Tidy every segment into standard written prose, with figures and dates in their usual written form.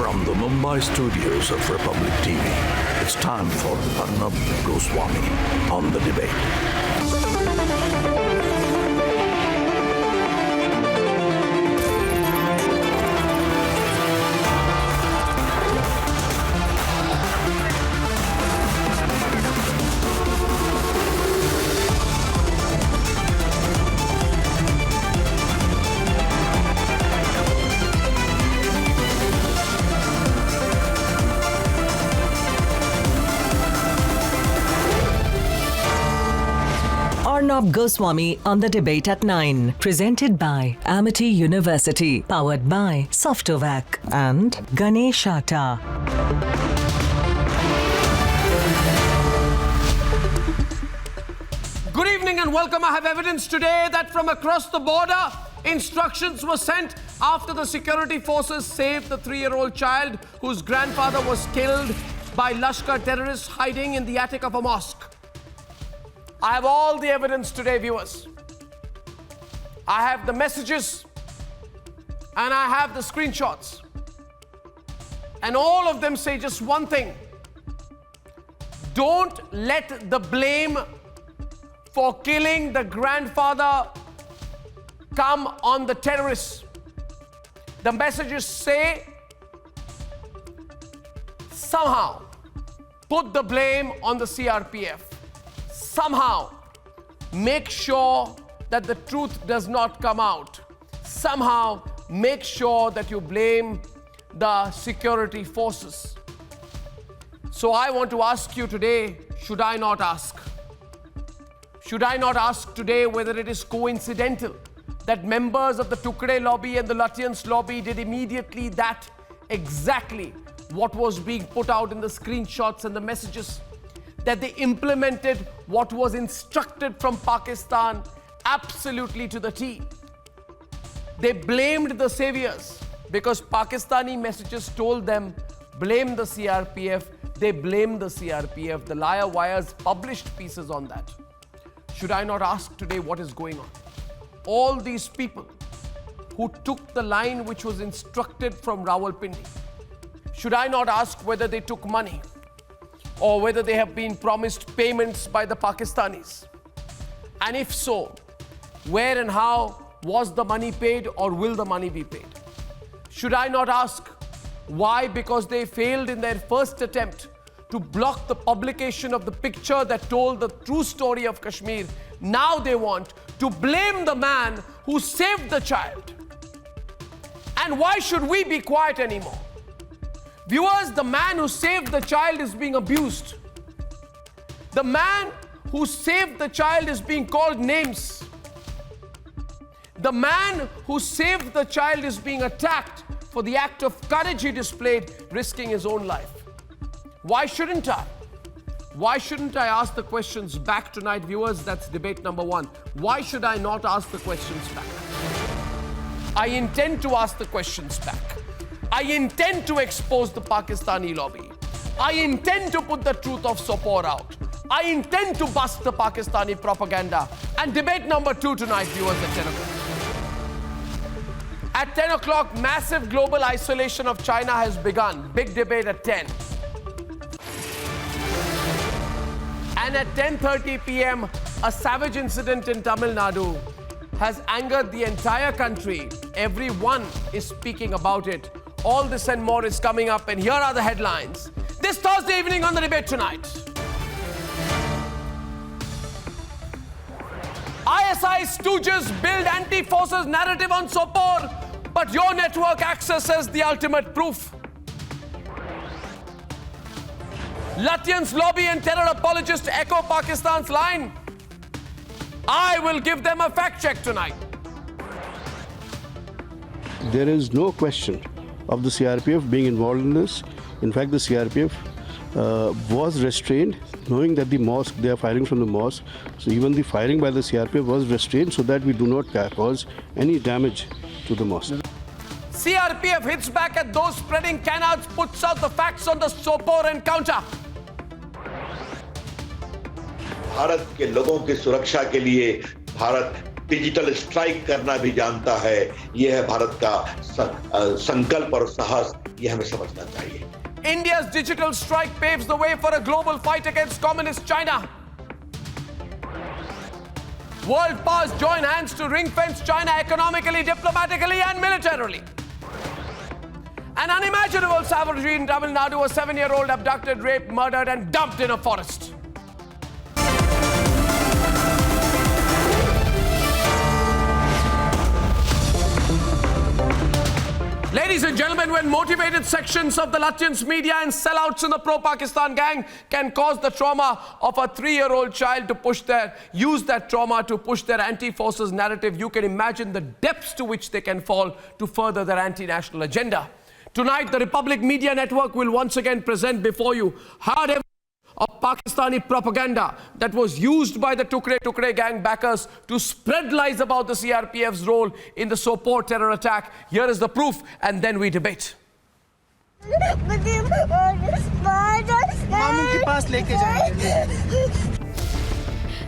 From the Mumbai studios of Republic TV, it's time for Arnab Goswami on The Debate. Arnab Goswami on The Debate at 9. Presented by Amity University. Powered by Softovac and Ganesh Atta. Good evening and welcome. I have evidence today that from across the border, instructions were sent after the security forces saved the 3-year-old child whose grandfather was killed by Lashkar terrorists hiding in the attic of a mosque. I have all the evidence today, viewers. I have the messages and I have the screenshots. And all of them say just one thing. Don't let the blame for killing the grandfather come on the terrorists. The messages say somehow put the blame on the CRPF. Somehow make sure that the truth does not come out. Somehow make sure that you blame the security forces. So I want to ask you today, should I not ask? Should I not ask today whether it is coincidental that members of the Tukde lobby and the Lutyens lobby did immediately that exactly what was being put out in the screenshots and the messages? That they implemented what was instructed from Pakistan absolutely to the T. They blamed the saviors because Pakistani messages told them, blame the CRPF. They blamed the CRPF. The Liar Wires published pieces on that. Should I not ask today what is going on? All these people who took the line which was instructed from Rawalpindi, should I not ask whether they took money? Or whether they have been promised payments by the Pakistanis? And if so, where and how was the money paid or will the money be paid? Should I not ask why? Because they failed in their first attempt to block the publication of the picture that told the true story of Kashmir. Now they want to blame the man who saved the child. And why should we be quiet anymore? Viewers, the man who saved the child is being abused. The man who saved the child is being called names. The man who saved the child is being attacked for the act of courage he displayed, risking his own life. Why shouldn't I? Why shouldn't I ask the questions back tonight, viewers? That's debate number 1. Why should I not ask the questions back? I intend to ask the questions back. I intend to expose the Pakistani lobby. I intend to put the truth of Sopore out. I intend to bust the Pakistani propaganda. And debate number 2 tonight, viewers, at 10 o'clock. At 10 o'clock, massive global isolation of China has begun. Big debate at 10. And at 10:30 p.m., a savage incident in Tamil Nadu has angered the entire country. Everyone is speaking about it. All this and more is coming up, and here are the headlines. This Thursday evening on The Debate tonight. ISI stooges build anti-forces narrative on Sopore, but your network accesses the ultimate proof. Lutyens lobby and terror apologists echo Pakistan's line. I will give them a fact check tonight. There is no question of the CRPF being involved in this. In fact, the CRPF was restrained, knowing that the mosque, they are firing from the mosque. So even the firing by the CRPF was restrained so that we do not cause any damage to the mosque. CRPF hits back at those spreading canards, puts out the facts on the Sopore encounter. Bharat के लोगों की सुरक्षा के लिए Bharat digital strike करना भी जानता है। यह है भारत का संकल्प और साहस, यह हमें समझना चाहिए। India's digital strike paves the way for a global fight against communist China. World powers join hands to ring-fence China economically, diplomatically, and militarily. An unimaginable savagery in Tamil Nadu, a 7-year-old abducted, raped, murdered, and dumped in a forest. Ladies and gentlemen, when motivated sections of the Lutyens media and sellouts in the pro-Pakistan gang can cause the trauma of a 3-year-old child to use that trauma to push their anti-forces narrative, you can imagine the depths to which they can fall to further their anti-national agenda. Tonight, the Republic Media Network will once again present before you hard evidence of Pakistani propaganda that was used by the Tukre gang backers to spread lies about the CRPF's role in the Sopore terror attack. Here is the proof, and then we debate.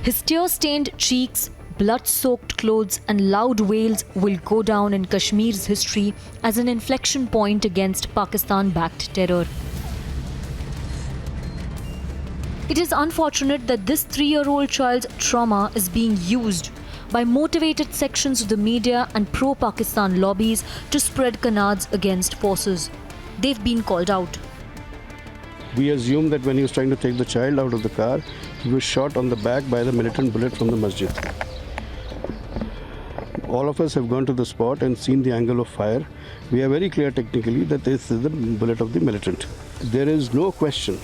His tear-stained cheeks, blood-soaked clothes and loud wails will go down in Kashmir's history as an inflection point against Pakistan-backed terror. It is unfortunate that this 3-year-old child's trauma is being used by motivated sections of the media and pro-Pakistan lobbies to spread canards against forces. They've been called out. We assume that when he was trying to take the child out of the car, he was shot on the back by the militant bullet from the masjid. All of us have gone to the spot and seen the angle of fire. We are very clear technically that this is the bullet of the militant. There is no question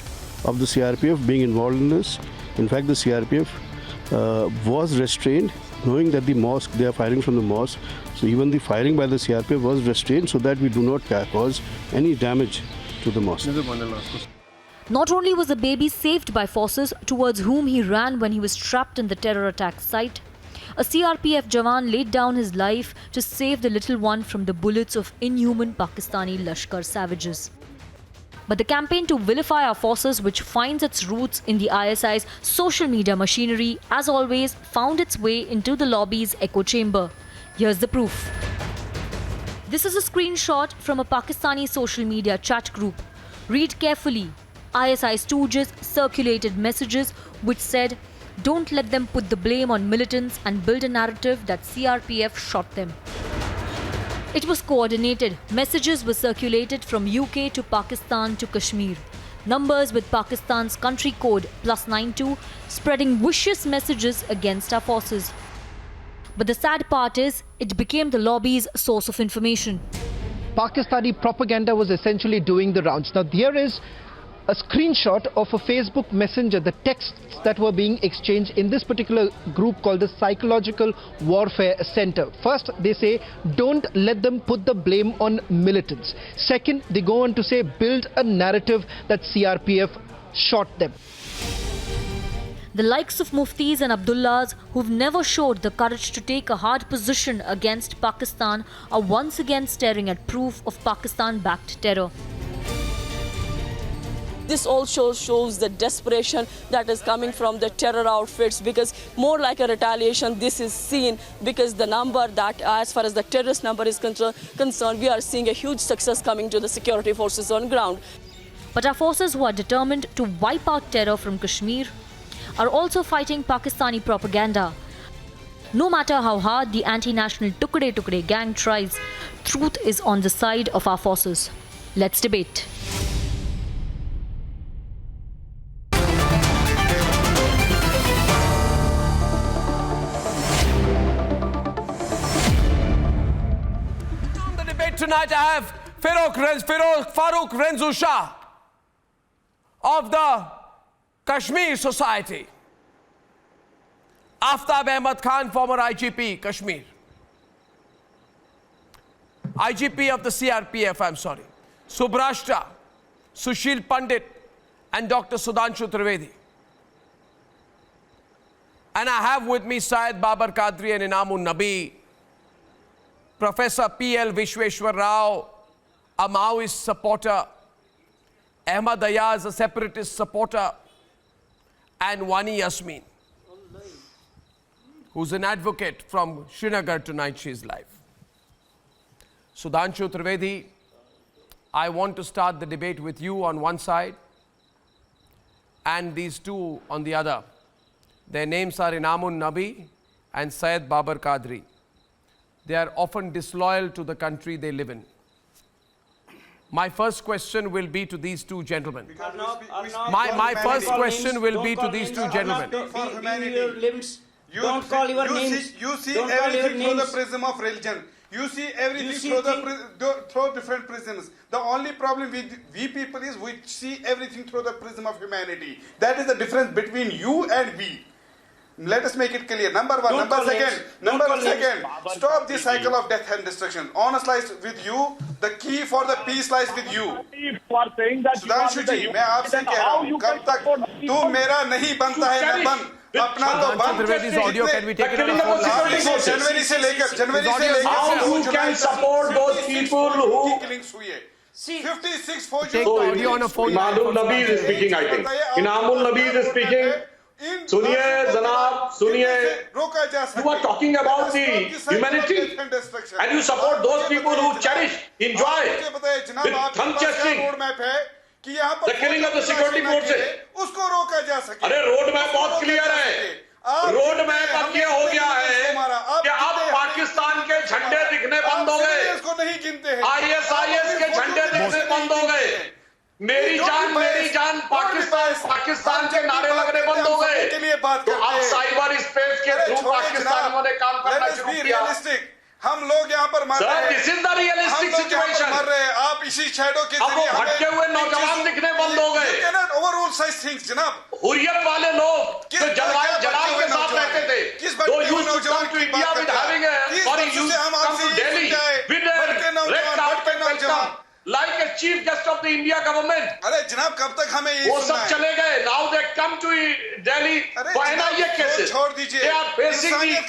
of the CRPF being involved in this. In fact, the CRPF was restrained, knowing that the mosque, they are firing from the mosque. So even the firing by the CRPF was restrained so that we do not cause any damage to the mosque. Not only was the baby saved by forces towards whom he ran when he was trapped in the terror attack site, a CRPF Jawan laid down his life to save the little one from the bullets of inhuman Pakistani Lashkar savages. But the campaign to vilify our forces, which finds its roots in the ISI's social media machinery, as always, found its way into the lobby's echo chamber. Here's the proof. This is a screenshot from a Pakistani social media chat group. Read carefully. ISI stooges circulated messages which said, "Don't let them put the blame on militants and build a narrative that CRPF shot them." It was coordinated. Messages were circulated from UK to Pakistan to Kashmir. Numbers with Pakistan's country code +92 spreading vicious messages against our forces. But the sad part is, it became the lobby's source of information. Pakistani propaganda was essentially doing the rounds. Now there is a screenshot of a Facebook Messenger, the texts that were being exchanged in this particular group called the Psychological Warfare Center. First, they say, don't let them put the blame on militants. Second, they go on to say, build a narrative that CRPF shot them. The likes of Muftis and Abdullahs, who've never showed the courage to take a hard position against Pakistan, are once again staring at proof of Pakistan-backed terror. This also shows the desperation that is coming from the terror outfits, because more like a retaliation, this is seen because the number that, as far as the terrorist number is concerned, we are seeing a huge success coming to the security forces on ground. But our forces, who are determined to wipe out terror from Kashmir, are also fighting Pakistani propaganda. No matter how hard the anti-national Tukre gang tries, truth is on the side of our forces. Let's debate. Tonight I have Farooq Renzu Shah of the Kashmir Society, Aftab Ahmad Khan, former IGP, Kashmir, IGP of the CRPF, Subrashtra, Sushil Pandit, and Dr. Sudhanshu Trivedi. And I have with me Syed Babar Qadri and Inamun Nabi, Professor P.L. Vishweshwar Rao, a Maoist supporter, Ahmad Ayaz, a separatist supporter, and Wani Yasmin. who's an advocate from Srinagar tonight. She's live. Sudhanshu Trivedi, I want to start the debate with you on one side and these two on the other. Their names are Inamun Nabi and Syed Babar Qadri. They are often disloyal to the country they live in. My first question will be to these two gentlemen. My first question will be to these two gentlemen. For humanity. Don't call your names. You see everything through the prism of religion. You see everything through different prisms. The only problem with we people is we see everything through the prism of humanity. That is the difference between you and we. Let us make it clear. Number one. Number second. Stop this cycle of death and destruction. Honest lies with you. The key for the peace lies with you. Sudhanshu जी, मैं आपसे कह रहा हूँ, कब तक तू मेरा नहीं बनता है मैं बन. अपना तो बन. Trivedi's audio, can we take it on the phone line? जनवरी से लेकर how you can support those people who killings हुई है. 56 फौजी. Take the audio on a phone line. Inamul Nabi is speaking, I think. Inamul Nabi is speaking. सुनिए जनाब, सुनिए. You are talking about the humanity and you support those people who cherish, enjoy with thumb chesting the killing of the security forces. उसको रोका जा सके. अरे road map बहुत clear है. रोड मैप अब ये हो गया है कि अब पाकिस्तान के झंडे दिखने बंद हो गए. इसको नहीं गिनते हैं. ISIS के झंडे दिखने बंद हो गए. मेरी जान पाकिस्तान के नारे लगने बंद हो गए. तो अब साइबर स्पेस के थ्रू पाकिस्तानियों ने काम करना शुरू किया. हम लोग यहाँ पर मर रहे हैं. This is the realistic situation. मर रहे हैं. आप इसी शैडो के अब वो भटके हुए नौजवान दिखने बंद हो गए. ओवरऑल साइज थिंग्स जनाब. हुर्रियत वाले लोग जो जलाल के साथ रहते थे, do used to come to India with having come to Delhi with red carpet welcome like a chief guest of the India government. अरे जनाब कब तक हमें ये वो सब चले गए. Now they come to Delhi for NIA cases. छोड़ दीजिए. They are facing the ED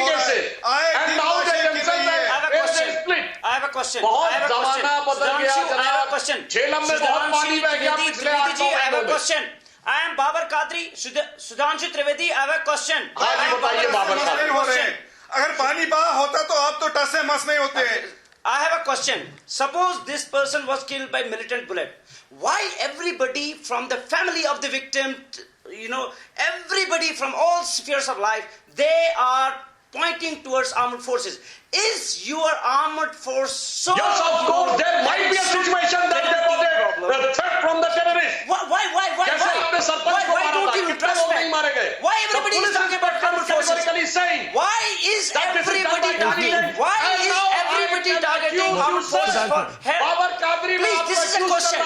cases. And now they themselves have split. I have a question. बहुत ज़माना बदल गया जनाब. झेलम में बहुत पानी बह गया पिछले 8 I have a question. I am Babar Qadri. Sudhanshu Trivedi. I have a question. हाँ जी बताइए बाबर साहब. अगर पानी बहा होता तो आप तो टसे मस नहीं होते. I have a question. Suppose this person was killed by militant bullet. Why everybody from the family of the victim, everybody from all spheres of life, they are pointing towards armed forces? Is your armed force so... Yes, of course. There might be a situation that there was a threat from the terrorists. Why don't you trust that? Why everybody is talking about armed forces? Why is everybody targeting armed forces for help? Please, this is a question.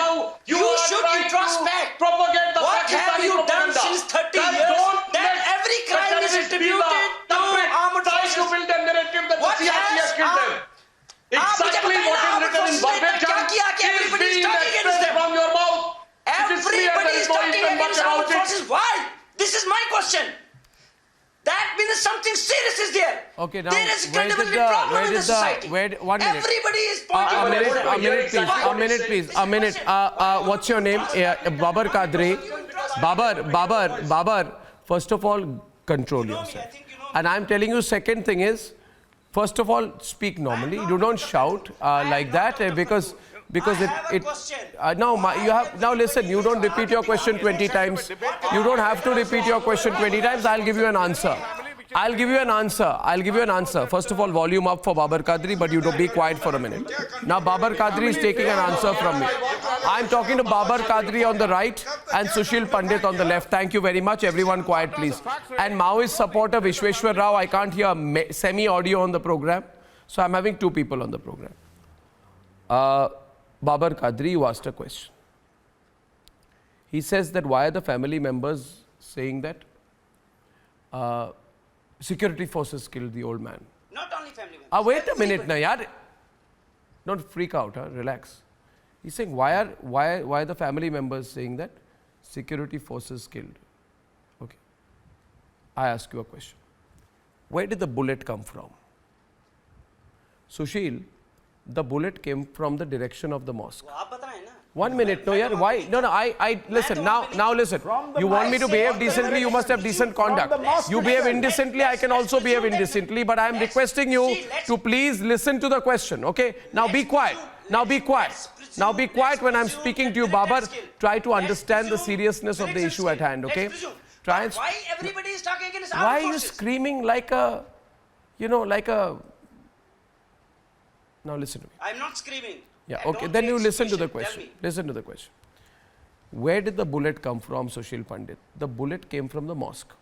You should introspect. Propagate the what have you done since 30 years that every crime is attributed to armed forces? To build a narrative that the CRPF killed them. Exactly what is written in verbatim is being expressed from your mouth. Everybody is talking against armed forces. Why? This is my question. That means something serious is there. Okay, now there is credibility problem in the society. 1 minute. Everybody is pointing. A minute, please. A minute. What's your name? Babar Qadri. Babar. First of all, control yourself. And I'm telling you, second thing is, first of all, speak normally. You don't shout like that because now listen, you don't repeat your question 20 times. You don't have to repeat your question 20 times. I'll give you an answer. First of all, volume up for Babar Qadri, but you don't be quiet for a minute. Now Babar Qadri is taking an answer from me. I'm talking to Babar Qadri on the right and Sushil Pandit on the left. Thank you very much. Everyone quiet, please. And Maoist supporter Vishweshwar Rao, I can't hear semi-audio on the program. So I'm having two people on the program. Babar Qadri, you asked a question. He says that why are the family members saying that security forces killed the old man? Not only family members. Wait a minute, na yaar. Don't freak out, relax. He's saying why are the family members saying that security forces killed? Okay. I ask you a question. Where did the bullet come from? Sushil, the bullet came from the direction of the mosque. 1 minute. No, yeah. Why? No. I listen. Now listen. You want me to behave decently, you must have decent conduct. You behave indecently, I can also behave indecently. But I am requesting you to please listen to the question. Okay? Now be quiet. Now be quiet. Now be quiet when I'm speaking to you, Babar. Try to understand the seriousness of the issue at hand. Okay? Try and. Why everybody is talking against armed Why are you forces? screaming like a, like a. Now listen to me. I'm not screaming. Yeah, I okay, don't then you create listen to the situation. Tell question. me. Listen to the question. Where did the bullet come from, Sushil Pandit? The bullet came from the mosque.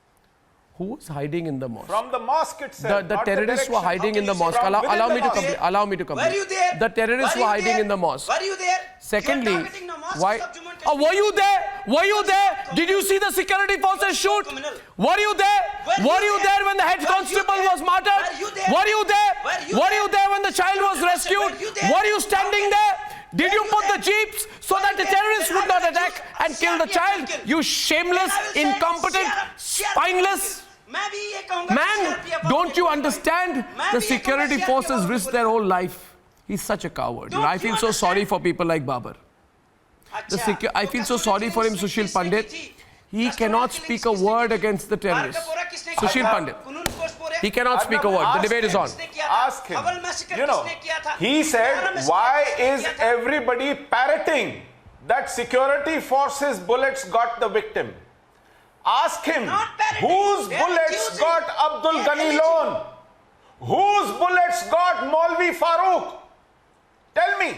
Who was hiding in the mosque? From the mosque itself. The not terrorists were direction. hiding in the How can you mosque. say from Allow within me the to mosque? complete. Allow me to complete. Were you there? The terrorists Were were you hiding there? in the mosque. Were you there? Secondly, You are targeting the mosques why? of Jammu and Oh, were you there? Were you there? Did you see the security forces shoot? criminal. Were you there? Were you there when the head Were you constable there? was martyred? Were you there? Were you there? Were you Were there? you there when the child was rescued? Were you there? Were you standing there? Did Were you you put there? the jeeps so Were that you the there? terrorists Then would I not will attack accuse and kill the CRPF child? will kill. You shameless, Then I will say, incompetent, CRPF spineless. मैं भी ये कहूंगा Man, CRPF को don't you देखो understand? मैं The भी ये security कहूंगा forces CRPF risk को their whole life. He's such a coward. Don't I you feel so understand? sorry for people like Babar. अच्छा, I feel so sorry for him, Sushil Pandit. He cannot speak a word against the terrorists. Sushil Pandit. He cannot speak a word. The debate is on. Ask him. You know, he said, why is everybody parroting that security forces bullets got the victim? Ask him, whose bullets got Abdul Ghani Lone? Whose bullets got Maulvi Farooq? Tell me,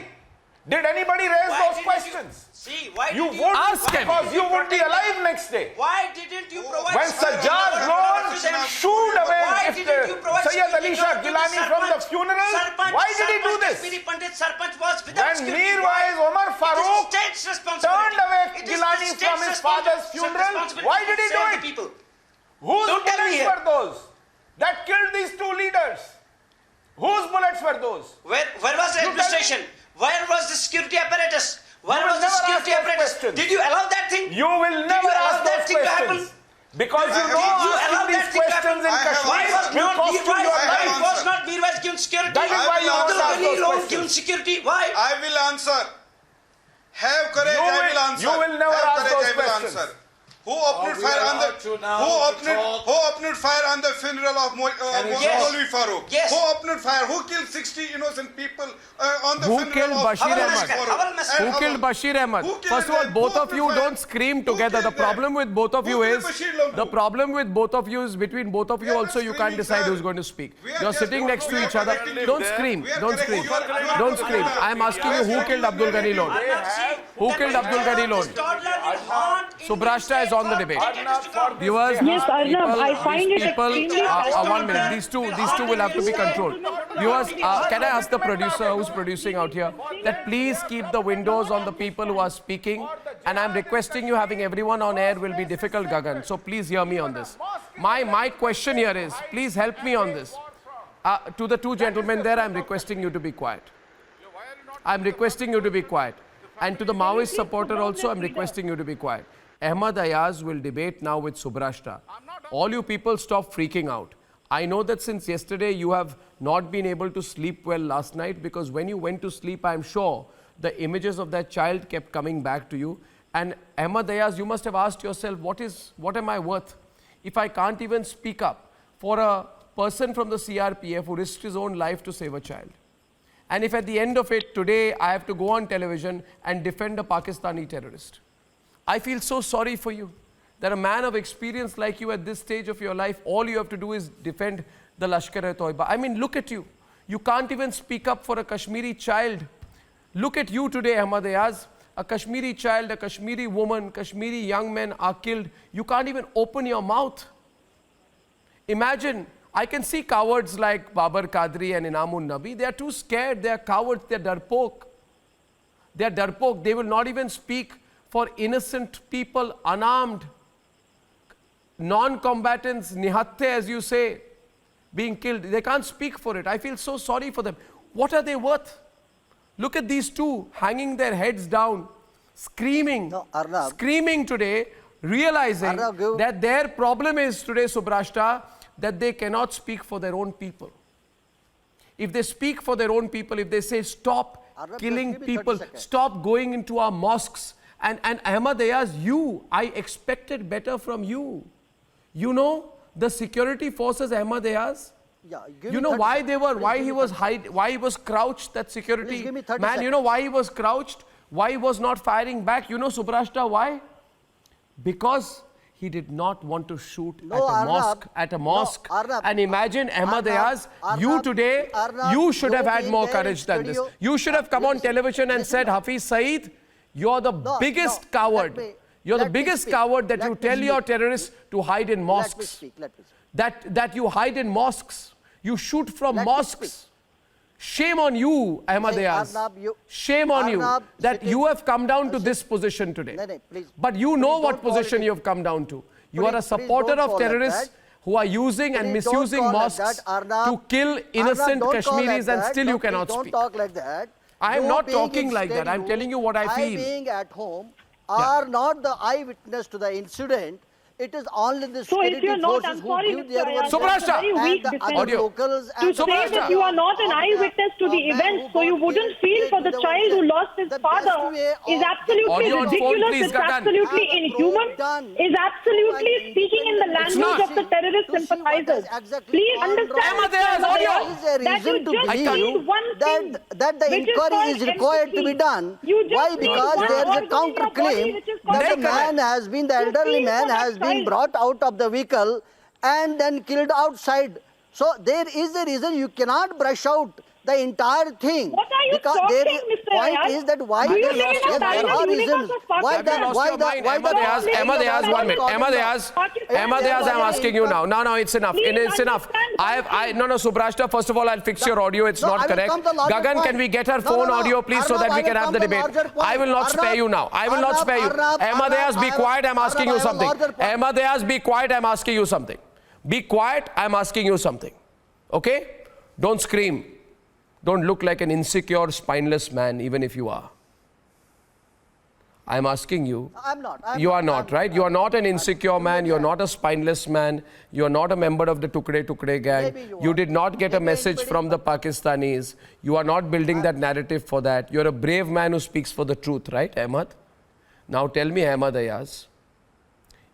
did anybody raise those questions? See, why You did would, Ask him. because you would be alive next day. Why didn't you provide When Sajjad Lone shooed away Why didn't you provide Sayyid Ali Shah security to Gilani from the Sarpanch? funeral, Sarpanch, why did he do Sarpanch, this? Kashmiri Pandit Sarpanch was without When security. Meerwais Omar Farooq It is state's responsibility. turned away It is Gilani the from state's his father's funeral, responsibility why to did he do save it? the people. Whose Don't tell me bullets here. were those that killed these two leaders? Whose bullets were those? Where was the You administration? Where was the security apparatus? Where You will was the never security ask those apparatus? questions. Did you allow that thing? You will Did never you allow ask that those thing to happen? questions. Because you know Did you allow asking these that thing to questions in happen? Why Kashmir was will not cost you Meerwais? your Why life. was not Meerwais given security? That is why you Abdul won't ask Ghani those Lone questions. given security. Why? I will answer. Have courage, You I will- will answer. you will never Have ask courage, those I will questions. answer. Who opened fire on the who opened fire on the funeral of Yes. Maulvi Farooq? Yes. Who opented fire? Who killed 60 innocent people on the Who funeral killed of Bashir Hawal Ahmad? massacre, Farooq? Hawal massacre. Who And killed Hawal. Bashir Ahmad? Who killed First of all, them? both Who of you opened don't fire? scream Who together. The killed them? problem with both of Who you killed is Bashir Lambu? the problem with both of you is between both of you We are also not you can't screaming, decide sir. who's going to speak. We are You're just- sitting next we to are each other. correcting you. Don't scream. We are Don't correcting scream. you. You are Don't not scream. correct. I am asking you who killed Abdul Ghani Lone? Who killed Abdul Ghani Lone? Subrashta is on the debate. Viewers, Yes, Arnab, people- I find these it people, extremely 1 minute. These two will have to be controlled. Viewers, can I ask the producer who's producing out here that please keep the windows on the people who are speaking, and I'm requesting you, having everyone on air will be difficult, Gagan. So please hear me on this. My question here is, please help me on this. To the two gentlemen there, I'm requesting you to be quiet. I'm requesting you to be quiet. And to the Maoist supporter also, I'm requesting you to be quiet. Ahmad Ayaz will debate now with Subrashta. All you people stop freaking out. I know that since yesterday you have not been able to sleep well last night, because when you went to sleep, I'm sure the images of that child kept coming back to you. And Ahmad Ayaz, you must have asked yourself, what am I worth if I can't even speak up for a person from the CRPF who risked his own life to save a child? And if at the end of it today I have to go on television and defend a Pakistani terrorist. I feel so sorry for you that a man of experience like you at this stage of your life, all you have to do is defend the Lashkar-e-Toiba. I mean, look at you. You can't even speak up for a Kashmiri child. Look at you today, Ahmad Ayaz. A Kashmiri child, a Kashmiri woman, Kashmiri young men are killed. You can't even open your mouth. Imagine, I can see cowards like Babar Qadri and Inamun Nabi. They are too scared. They are cowards. They are darpok. They are darpok. They will not even speak for innocent people, unarmed, non-combatants, nihatte as you say, being killed. They can't speak for it. I feel so sorry for them. What are they worth? Look at these two hanging their heads down, screaming, screaming today, realizing that their problem is today, Subrashta, that they cannot speak for their own people. If they speak for their own people, if they say stop killing people. Stop going into our mosques. And Ahmad Ayaz, I expected better from you. You know the security forces, Ahmad Ayaz? Yeah, you know why he was crouched, that security man? You know why he was crouched? Why he was not firing back? You know, Subrashta, why? Because he did not want to shoot at a mosque. And imagine, Ahmad Ayaz, you today, you should have had more courage than this. You should have come on television and said, Hafiz Saeed, you're the biggest coward. You're the biggest coward that you tell your terrorists to hide in mosques. That you hide in mosques. You shoot from mosques. Shame on you, Ahmad Ayaz. Shame on you that you have come down to this position today. But you know what position you have come down to. You are a supporter of terrorists who are using and misusing mosques to kill innocent Kashmiris, and still you cannot speak. I am not talking like that. I am telling you what I feel. Being at home are not the eyewitness to the incident. It is only the security forces who give their word. Subrashta, and the other locals. To say that you are not an eyewitness to the event, so you wouldn't feel for the child who lost his father, is absolutely ridiculous. It's absolutely inhuman. Is absolutely speaking in the language of the terrorist sympathizers. Please understand that you just need one thing, that the inquiry is required to be done. Why? Because there is a counter-claim that the man has been, the elderly man has been brought out of the vehicle and then killed outside. So there is a reason you cannot brush out the entire thing. What are you because talking, Mr. point Ayaz? is that why Do you there live in a are reasons why the Ahmad Ayaz, 1 minute. Ahmad Ayaz, I'm asking you now. No, it's enough. It's enough. No, Subrashta, first of all, I'll fix your audio. It's not correct. Gagan, can we get her phone audio, please, so that we can have the debate? I will not spare you now. I will not spare you. Ahmad Ayaz, be quiet. I'm asking you something. Ahmad Ayaz, be quiet. I'm asking you something. Be quiet. I'm asking you something. Okay? Don't scream. Don't look like an insecure, spineless man, even if you are. I'm asking you. I'm not. You are not, right? You are not an insecure man. You are not a spineless man. You are not a member of the Tukde gang. You did not get a message from the Pakistanis. You are not building that narrative for that. You're a brave man who speaks for the truth, right, Ahmad? Now tell me, Ahmad Ayaz,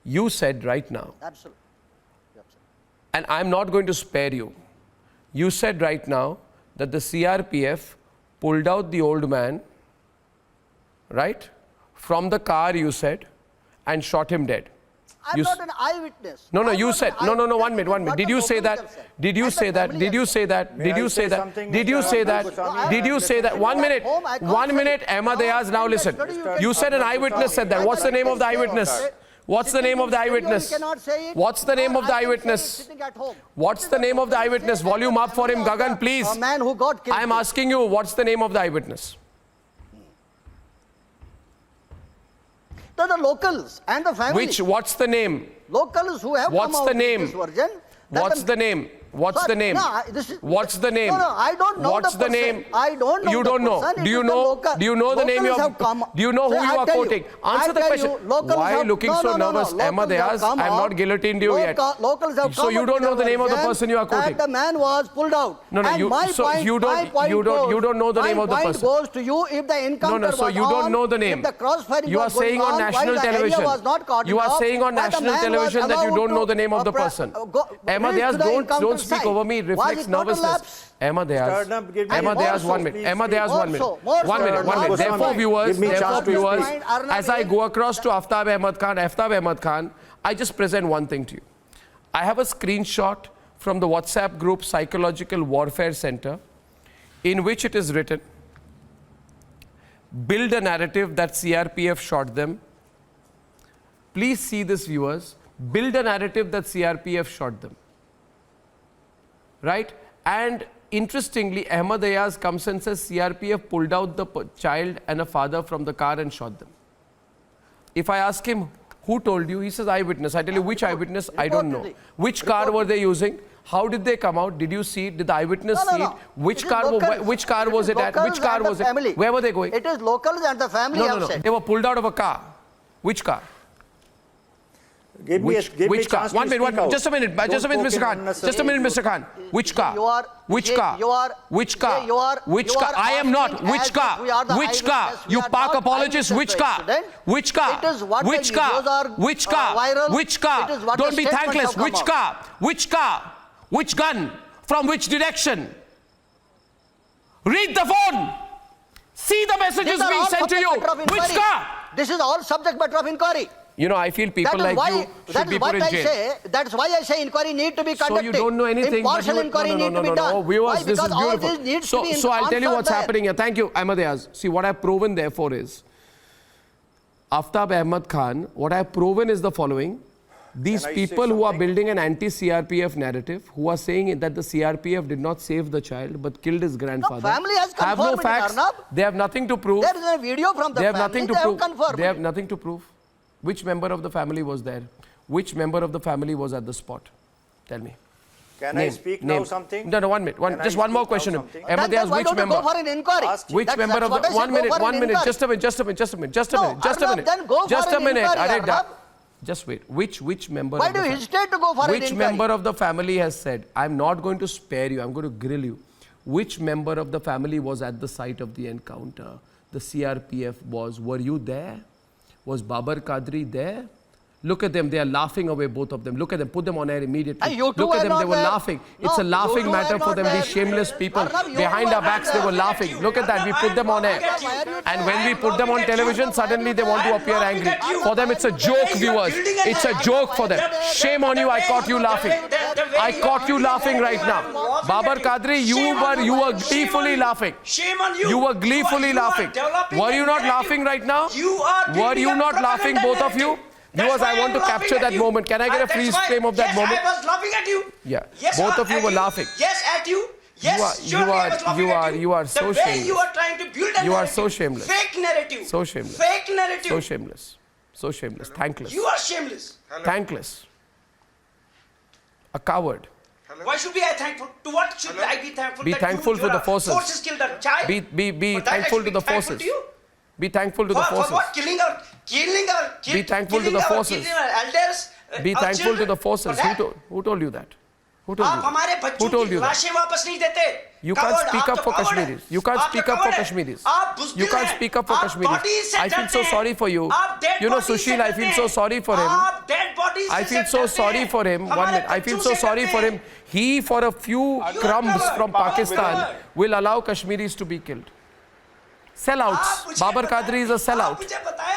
you said right now. Absolutely. And I'm not going to spare you. You said right now that the CRPF pulled out the old man, right, from the car, you said, and shot him dead. I'm not an eyewitness. No, you said, no, 1 minute. Did you say that? Did you say that? Did you say that? Did you say that? Did you say that? Did you say that? 1 minute. 1 minute, Ahmad Ayaz, now listen. You said an eyewitness said that. What's the name of the eyewitness? What's the name of the eyewitness? What's the name of the eyewitness? What's the name of the eyewitness? Volume up for him, Gagan, please. A man who got killed. I'm asking you, what's the name of the eyewitness? To the locals and the family. What's the name? Locals who have What's come the out name? with this version. What's the name? What's the name? What's the name? No, I don't know. What's the name? I don't know. You don't know. Do you know? Do you know the name of? Do you know who you are quoting? Answer the question. Why are you looking so nervous, Ahmad Ayaz? I'm not guillotined you yet. Locals have so you don't know the name of the person you are quoting. The man was pulled out. No, you don't know the name of the person. Goes to you if the encounter so you don't know the name. You are saying on national television. You are saying on national television that you don't know the name of the person. Ahmad Ayaz, don't speak over me. It reflects nervousness. Ahmad Ayaz, 1 minute. Ahmad Ayaz, 1 minute. 1 minute. Therefore, viewers, as I go across to Aftab Ahmad Khan, I just present one thing to you. I have a screenshot from the WhatsApp group Psychological Warfare Center, in which it is written, build a narrative that CRPF shot them. Please see this, viewers. Build a narrative that CRPF shot them. Right? And interestingly, Ahmad Ayaz comes and says CRPF pulled out the child and a father from the car and shot them. If I ask him, who told you? He says eyewitness. I tell you, which eyewitness? I don't know. Which car were they using? How did they come out? Did you see it? Did the eyewitness see it? Which car was it at? Which car was it? Where were they going? It is locals and the family. No. They were pulled out of a car. Which car? Give me a car? chance 1 to minute, speak out. just a minute, Mr. Khan. Just a minute, Mr. Khan. Which car? Which car? Which car? Which car? I am not. Which car? Which car? You park apologists. Which car? Which car? Which car? Which car? Which car? Don't be thankless. Which car? Which car? Which gun? From which direction? Read the phone. See the messages being sent to you. Which car? This is all subject matter of inquiry. You know, I feel people like you should be put in jail. That's why I say inquiry need to be conducted. So you don't know anything. Impartial inquiry need to be done. Viewers, this is Because all beautiful. this needs to be So I'll tell you what's there. happening here. Thank you, Ahmed Ayaz. See, what I've proven therefore is, Aftab Ahmed Khan, what I've proven is the following. These people who are building an anti-CRPF narrative, who are saying that the CRPF did not save the child but killed his grandfather, No, family has have no confirmed it, facts. Arnab. They have nothing to prove. There is a video from the They have family. nothing to They have prove. confirmed They have it. nothing to prove. Which member of the family was there? Which member of the family was at the spot? Tell me. Can I speak now something? No, 1 minute. Just one more question. Ahmed Ayaz, Why which don't you member? go for an inquiry? Which member of the... 1 minute, 1 minute. Just a minute. Just a minute. Just a minute. Just a minute. Then go Just for a an minute. inquiry, Arnab. Just wait. Which member Why of do the you hesitate to go for an Which inquiry? member of the family has said, I'm not going to spare you, I'm going to grill you? Which member of the family was at the site of the encounter? The CRPF was. Were you there? Was Babar Qadri there? Look at them, they are laughing away, both of them. Look at them, put them on air immediately. And you two Look at are them, they not were there. laughing. No, It's a you laughing two matter are for not them, there. these shameless people. Arnab, you Behind two our are backs, not they were there. laughing. Look at that, we put them on air. And when we put them on television, suddenly they want to appear angry. For them, it's a joke, viewers. It's a joke for them. Shame on you, I caught you laughing. I caught you laughing right now. Babar Qadri, you were gleefully laughing. Shame on you. You were gleefully laughing. Were you not laughing right now? Were you not laughing, both of you? Viewers, I want to capture that moment. Can I get a freeze frame of that moment? Yes, I was laughing at you. Yeah. Yes, Both of you were laughing. Yes, at you. Yes, surely I was laughing at you. You are so the way shameless. you are trying to build a You are narrative. so shameless. Fake narrative. So shameless. Fake narrative. So shameless. So shameless. Thankless. You are shameless. Thankless. A coward. Why should be I thankful? To what should I be thankful? Be that thankful you, to the your forces. Forces killed a child. Be For that I thankful should to be the thankful forces. to you? Be thankful to the For forces. what? Killing our thankful to killing the our- forces. Killing our elders. Be our thankful to children. the forces. For that? Who told you that? Who told आप you? हमारे बच्चों Who told की you that? लाशें वापस नहीं देते. You can't Coward, speak आप up तो for coward हैं. Kashmiris. You can't आप तो speak up for coward हैं. Kashmiris. आप बुज़दिल You can't हैं. speak up for आप Kashmiris. bodies से I feel so डरते sorry हैं. for you. आप dead You know, bodies से Sushil, I डरते feel हैं. so sorry for him. आप dead bodies I से feel so डरते sorry हैं. for him. 1 हमारे minute. I feel बच्चों so से sorry डरते for हैं. him. He, for a few crumbs from Pakistan, will allow Kashmiris to be killed. Sellouts. Babar Qadri is a sellout.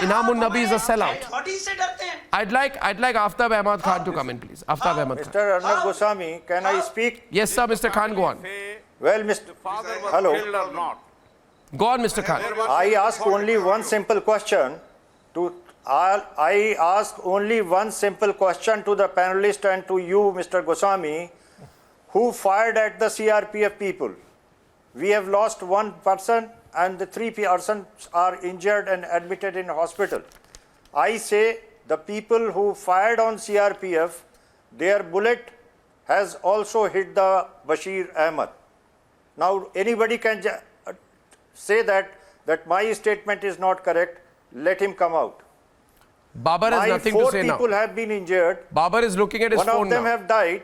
Inamun Nabi is a sellout. Bodies से डरते हैं. I'd like Aftab Ahmed Khan to come in, please. Aftab Ahmed Khan. Mr. Arnab Goswami, can I speak? Yes, sir, Mr. Khan, go on. Well, Mr. Hello. Go on, Mr. Khan. I ask only one simple question to I ask only one simple question to the panelist and to you, Mr. Goswami, who fired at the CRPF people. We have lost one person and the 3 persons are injured and admitted in hospital. I say the people who fired on CRPF, their bullet has also hit the Bashir Ahmed. Now anybody can say that my statement is not correct. Let him come out. Babar has nothing to say now. 4 people have been injured. Babar is looking at his phone now. One of them have died.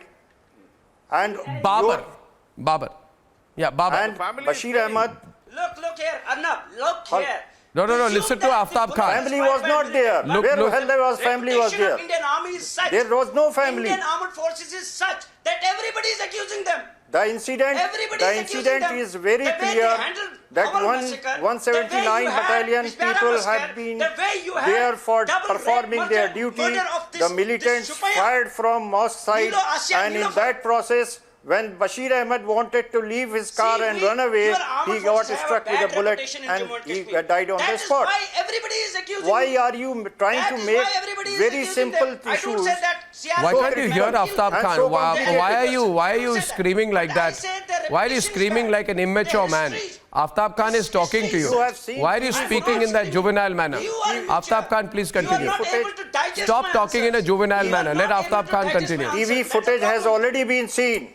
And Babar. Yeah, Babar. And Bashir Ahmed. Look here, Arnab. Look here. No. Listen to Aftab Khan. Family was not there. Where the hell was family was there? Indian Army is such. There was no family. Indian Armed Forces is such that everybody is accusing them. The incident is very clear that 179 battalion people have been there for performing their duty. The militants fired from mosque side, and in that process, when Bashir Ahmed wanted to leave his car and run away, he got struck with a bullet and he died on the spot. Why everybody is accusing Why are you trying to make very simple issues? Why can't you hear Aftab Khan? Why are you screaming like that? Why are you screaming like an immature man? Aftab Khan is talking to you. Why are you speaking in that juvenile manner? Aftab Khan, please continue. Stop talking in a juvenile manner. Let Aftab Khan continue. TV footage has already been seen.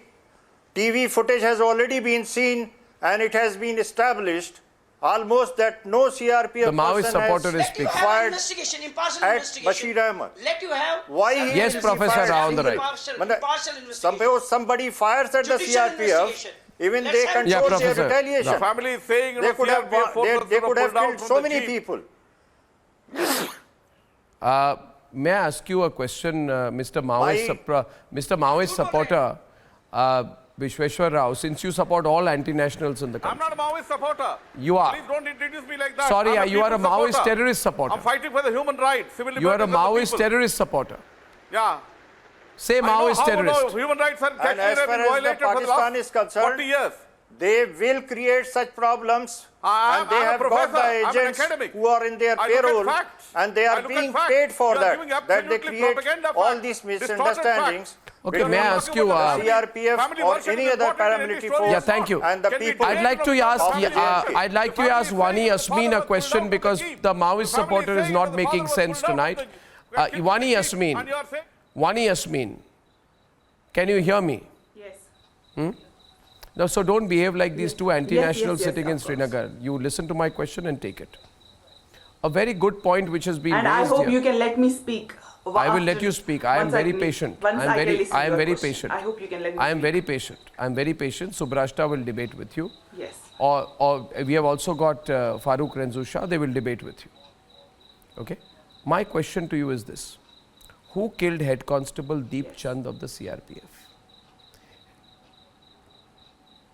TV footage has already been seen, and it has been established almost that no CRPF The Maoist person supporter has is speaking. fired Investigation, impartial at investigation. Bashir Ahmed. Let you have. Why he Yes, is Professor fired? Rao on the right. Impartial investigation. Suppose somebody fires at the Judicial CRPF, investigation. even Let's they have- control Yeah, their Professor. retaliation. The family is saying, you know, They could have, CRPF forces they could have pulled out killed from so the many jeep. people. May I ask you a question, Mr. Maoist supporter, Vishweshwar Rao, since you support all anti-nationals in the I'm country? not a Maoist supporter. You are. Please don't introduce me like that. Sorry, I'm you are a people Maoist supporter. terrorist supporter. I'm fighting for the human rights, civil You are a liberties of the Maoist people. terrorist supporter. Yeah. Say I know Maoist how terrorist. the human rights are And Kashmir as have far been as the violated for the Pakistan last is concerned, 40 years. they will create such problems, and they I'm a have got professor, the I'm an agents academic. who are in their I look at payroll, facts. and they I are look at being facts. paid for You are that. giving That they absolutely create propaganda all facts, these distorted misunderstandings. Okay, between may I ask you, CRPF family or worship any is other important in paramilitary any story. force Yeah, thank you. and the Can we people. I'd like to ask, I'd like to ask Wani Yasmin a question because the Maoist supporter is not making sense tonight. Wani Yasmin, can you hear me? Yes. No, so don't behave like these two anti-nationals yes, sitting of in Srinagar. You listen to my question and take it. A very good point which has been And I raised hope here. you can let me speak. I will let you speak. I am very patient. I am very patient. I hope you can let me I am speak. very patient. I am very patient. Subrashta will debate with you. Yes. Or we have also got Farooq Renzusha. They will debate with you. Okay. My question to you is this: who killed Head Constable Deep Chand of the CRPF?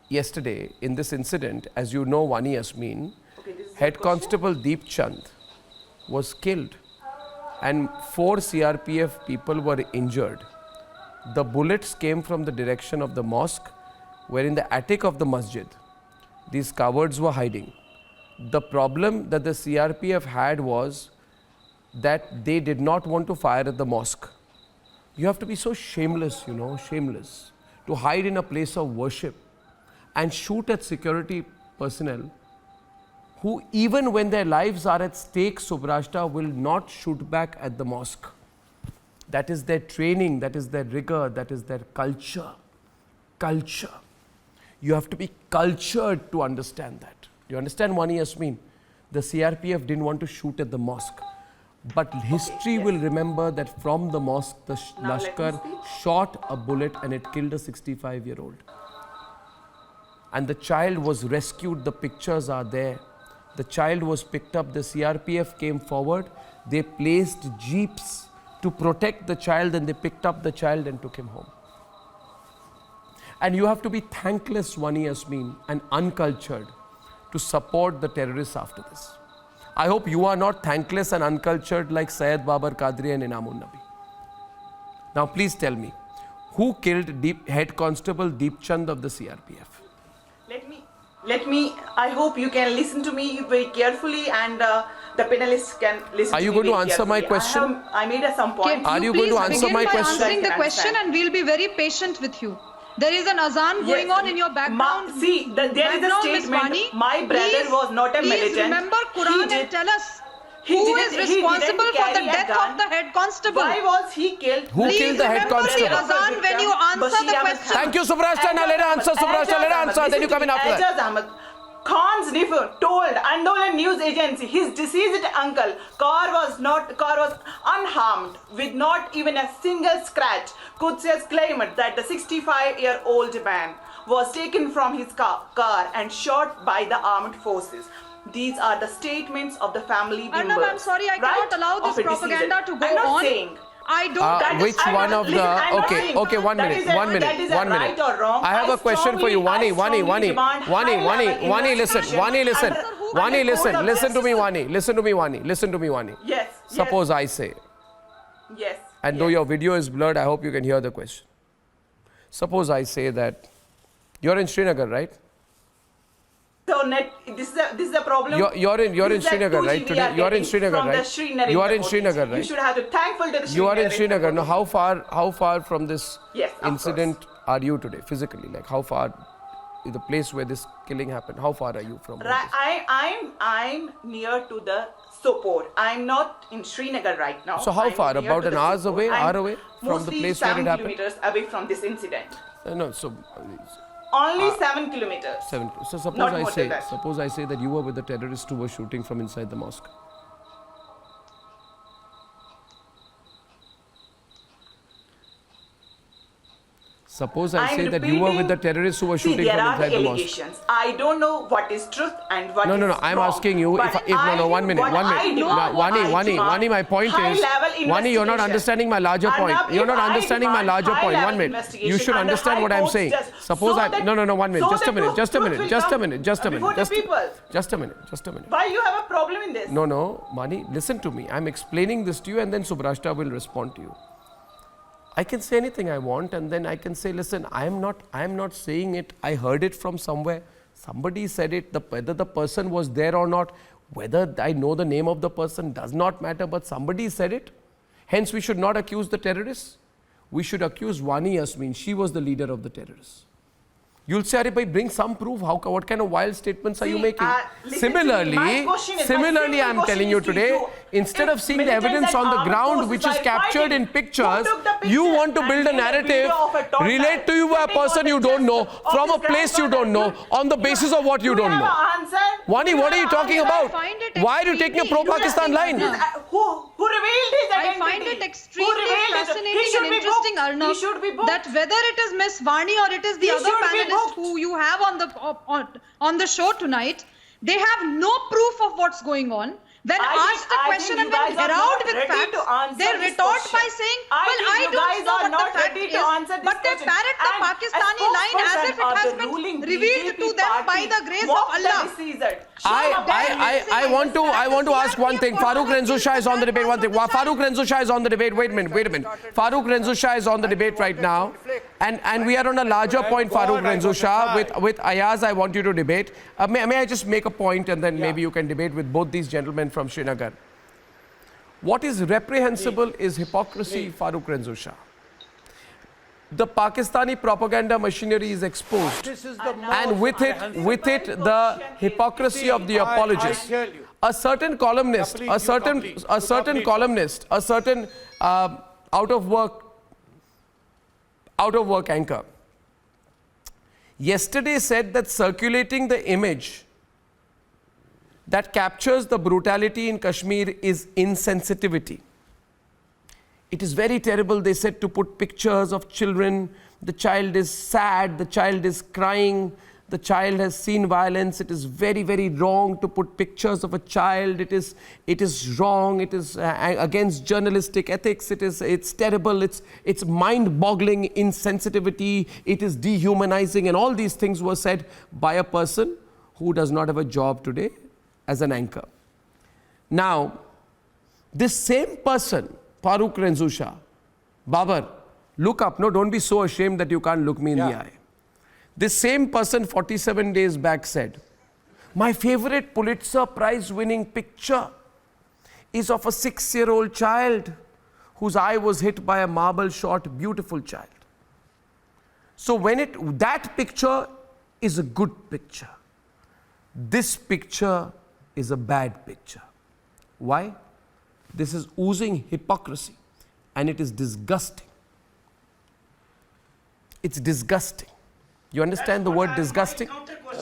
Yesterday, in this incident, as you know, Wani Yasmin, Head Constable Deep Chand was killed, and 4 CRPF people were injured. The bullets came from the direction of the mosque, where in the attic of the masjid, these cowards were hiding. The problem that the CRPF had was that they did not want to fire at the mosque. You have to be so shameless, you know, shameless, to hide in a place of worship and shoot at security personnel who, even when their lives are at stake, Subrashta, will not shoot back at the mosque. That is their training, that is their rigor, that is their culture. Culture. You have to be cultured to understand that. You understand, Wani Yasmin? The CRPF didn't want to shoot at the mosque. But history will remember that from the mosque, the Lashkar shot a bullet and it killed a 65-year-old. And the child was rescued, the pictures are there. The child was picked up, the CRPF came forward, they placed jeeps to protect the child, and they picked up the child and took him home. And you have to be thankless, Wani Yasmin, and uncultured to support the terrorists after this. I hope you are not thankless and uncultured like Syed Babar Qadri and Inamul Nabi. Now please tell me, who killed Head Constable Deep Chand of the CRPF? Let me, I hope you can listen to me very carefully, and the panelists can listen Are to you me going to very answer my carefully. question? I made some points. Are you going to answer my question? Answering the question, and we'll be very patient with you. There is an azan going on in your background. There is a statement. My brother was not a militant. Please remember Quran and tell us who is responsible for the death of the head constable. Why was he killed? Who killed the head constable? Please remember the azan when you answer the question. Thank you, Subrashta. Now let her answer, Subrashta. Let her answer. Then you come in after that. Khan's nephew told Andolan News Agency his deceased uncle car was unharmed with not even a single scratch. Quds claimed that the 65-year-old man was taken from his car and shot by the armed forces. These are the statements of the family members. Arnab, I'm sorry, I cannot allow this propaganda to go I'm not on. saying. I don't. Which one of the... Okay, 1 minute. I have a question for you, Wani, listen. Listen to me, Wani. Yes. Suppose I say, Yes. and though your video is blurred, I hope you can hear the question. Suppose I say that you're in Srinagar, right? So this is the problem. You're in Srinagar, right? Today you're in Srinagar, right? You are in Srinagar, right? You should have to thankful to the Srinagar. You are in Srinagar. Now, how far from this Yes, incident are you today, physically? Like, how far is the place where this killing happened? How far are you from? I'm near to the Sopore. I'm not in Srinagar right now. So how far? About an hour away from the place where it happened? Mostly 7 kilometers away from this incident. No, so Only 7 kilometers. 7. So suppose Not I more say, than that. suppose I say that you were with the terrorists who were shooting from inside the mosque. Suppose I say that you were with the terrorists who were shooting from inside the mosque. Allegations. I don't know what is truth and what is No, I'm wrong. asking you, But no, 1 minute, 1 minute. Wani, my point is, Wani, you're not understanding my larger point. You're not understanding my larger point. 1 minute. You should understand what I'm saying. Suppose no, 1 minute. Just a minute, just a minute, just a minute, just a minute. Just a minute. Why you have a problem in this? No, Mani, listen to me. I'm explaining this to you and then Subrashta will respond to you. I can say anything I want and then I can say, listen, I am not saying it. I heard it from somewhere. Somebody said it. Whether the person was there or not, whether I know the name of the person does not matter, but somebody said it. Hence, we should not accuse the terrorists. We should accuse Wani Yasmin. She was the leader of the terrorists. You'll say, Arey bhai, bring some proof. What kind of wild statements are you making? Similarly, I'm telling you today, instead of seeing the evidence on the ground which is captured in pictures, you want to build a narrative, relate to you a person you don't know, from a place you don't know, on the basis of what you don't know. Wani, what are you talking about? Why are you taking a pro-Pakistan line? Who revealed his identity? I find it extremely fascinating and interesting, Arnab, that whether it is Miss Vani or it is the other panelists who you have on the show tonight, they have no proof of what's going on. When asked a question and when heralded with facts, they retort by saying, well, I don't know what the fact is, but they parrot the Pakistani line as if it has been revealed to them by the grace of Allah. I want to ask one thing. Farooq Renzo Shah is on the debate. One thing. Farooq Renzo Shah is on the debate. Wait a minute. Farooq Renzo Shah is on the debate right now. And we are on a larger point, Farooq Renzo Shah. With Ayaz, I want you to debate. May I just make a point and then maybe you can debate with both these gentlemen from Srinagar. What is reprehensible is hypocrisy, Farooq Renzo Shah. The Pakistani propaganda machinery is exposed, and with it the hypocrisy of the apologists. A certain columnist, a certain out of work anchor yesterday said that circulating the image that captures the brutality in Kashmir is insensitivity. It is very terrible, they said, to put pictures of children. The child is sad, the child is crying, the child has seen violence. It is very, very wrong to put pictures of a child. It is wrong, it is against journalistic ethics, it's terrible, it's mind-boggling insensitivity, it is dehumanizing, and all these things were said by a person who does not have a job today as an anchor. Now, this same person, Farooq Renzo Shah, Babar, look up. No, don't be so ashamed that you can't look me in the eye. This same person 47 days back said, my favorite Pulitzer Prize winning picture is of a 6-year-old child whose eye was hit by a marble shot, beautiful child. So that picture is a good picture. This picture is a bad picture. Why? This is oozing hypocrisy and it is disgusting. It's disgusting. You understand the word disgusting?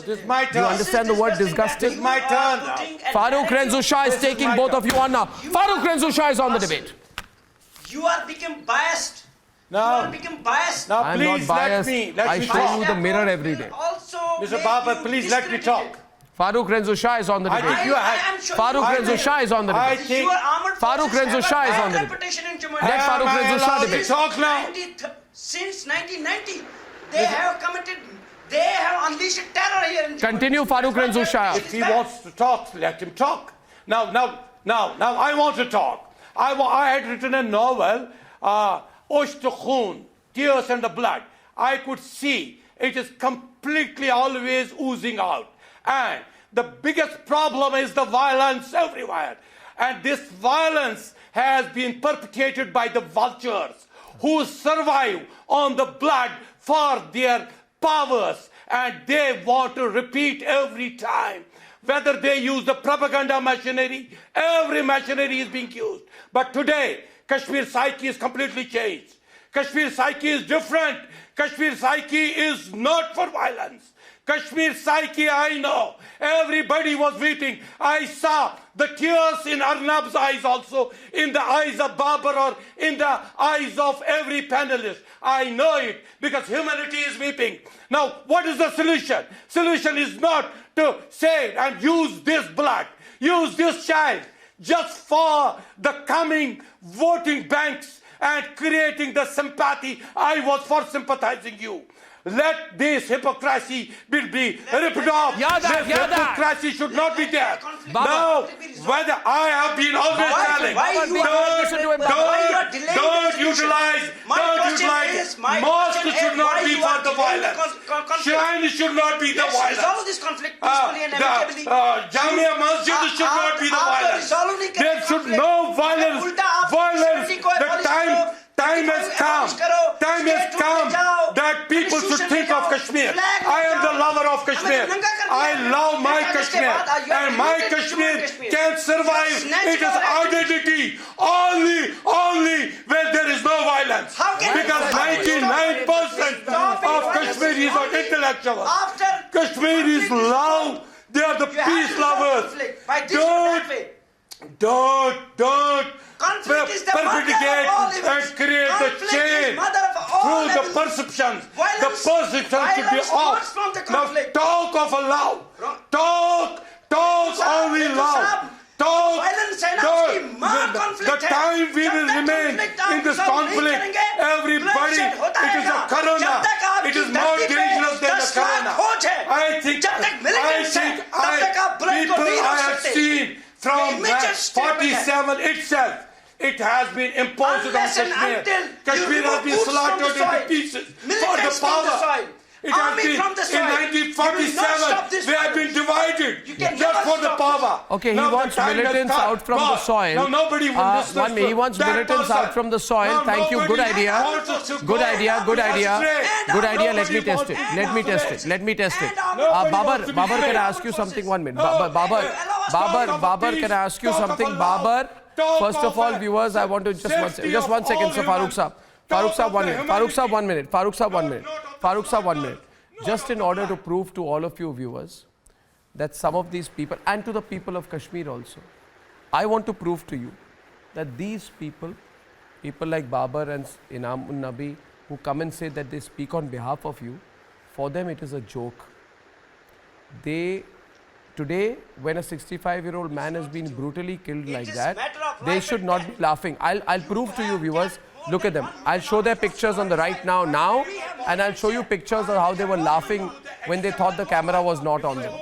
This is my turn. Do you understand the word disgusting? This is my turn. Farooq Renzo Shah is taking both of you on now. Farooq Renzo Shah is on the debate. You are become biased. Now, you are become biased. Now, I'm please not biased. let I me show talk. you the mirror every day. Mr. Babar, please let me talk. Farooq Renzo Shah is on the debate. Farooq Renzo Shah is on the debate. Farooq Renzo Shah is on the debate. Let Farooq Renzo Shah debate. Talk now. Since 1990, they have unleashed terror here in Jammu. Continue, Farooq Renzo Shah. If he wants to talk, let him talk. Now, I want to talk. I had written a novel, Osh to Khoon, Tears and the Blood. I could see it is completely always oozing out. And the biggest problem is the violence everywhere. And this violence has been perpetrated by the vultures who survive on the blood for their powers. And they want to repeat every time. Whether they use the propaganda machinery, every machinery is being used. But today, Kashmir psyche is completely changed. Kashmir psyche is different. Kashmir psyche is not for violence. Kashmir psyche, I know. Everybody was weeping. I saw the tears in Arnab's eyes also, in the eyes of Babar, or in the eyes of every panelist. I know it because humanity is weeping. Now, what is the solution? Solution is not to say and use this blood, use this child just for the coming voting banks and creating the sympathy. I was for sympathizing you. Let this hypocrisy be ripped off. This hypocrisy should not be there. Now, whether I have been always telling, don't utilize, mosque should not be for the violence. Shrine should not be the violence. Resolve this conflict peacefully and amicably. Jamia Masjid should not be the violence. There should no violence. The time has come. Time has come that people should think of Kashmir. I am the lover of Kashmir. I love my Kashmir. And my Kashmir can survive its identity only when there is no violence. Because 99% of Kashmiris are intellectuals. Kashmir is love. They are the peace lovers. Don't perpetuate and create the chain through the perceptions. The perception should be off. Now talk of a love. Talk only love. The time we will remain in this conflict, everybody, it is a corona. It is more dangerous than the corona. I think people I have seen from 47 itself, it has been imposed on Kashmir. Kashmir has been slaughtered into pieces for the power. It has been in 1947. We have been divided just for the power. Okay, he wants militants out from the soil. Now nobody will listen. He wants militants out from the soil. Thank you. Good idea. Good idea. Let me test it. Babar, can I ask you something? 1 minute. Babar, can I ask you something? Babar, first of all, viewers, I want to just one second, sir. Farooq Saab, 1 minute. Farooq Saab, 1 minute. Just in order to prove to all of you viewers that some of these people, and to the people of Kashmir also, I want to prove to you that these people like Babar and Inam ul Nabi, who come and say that they speak on behalf of you, for them it is a joke. Today, when a 65-year-old man has been brutally killed like that, they should not be laughing. I'll prove to you viewers. Look at them. I'll show their pictures on the right now, and I'll show you pictures of how they were laughing when they thought the camera was not on them.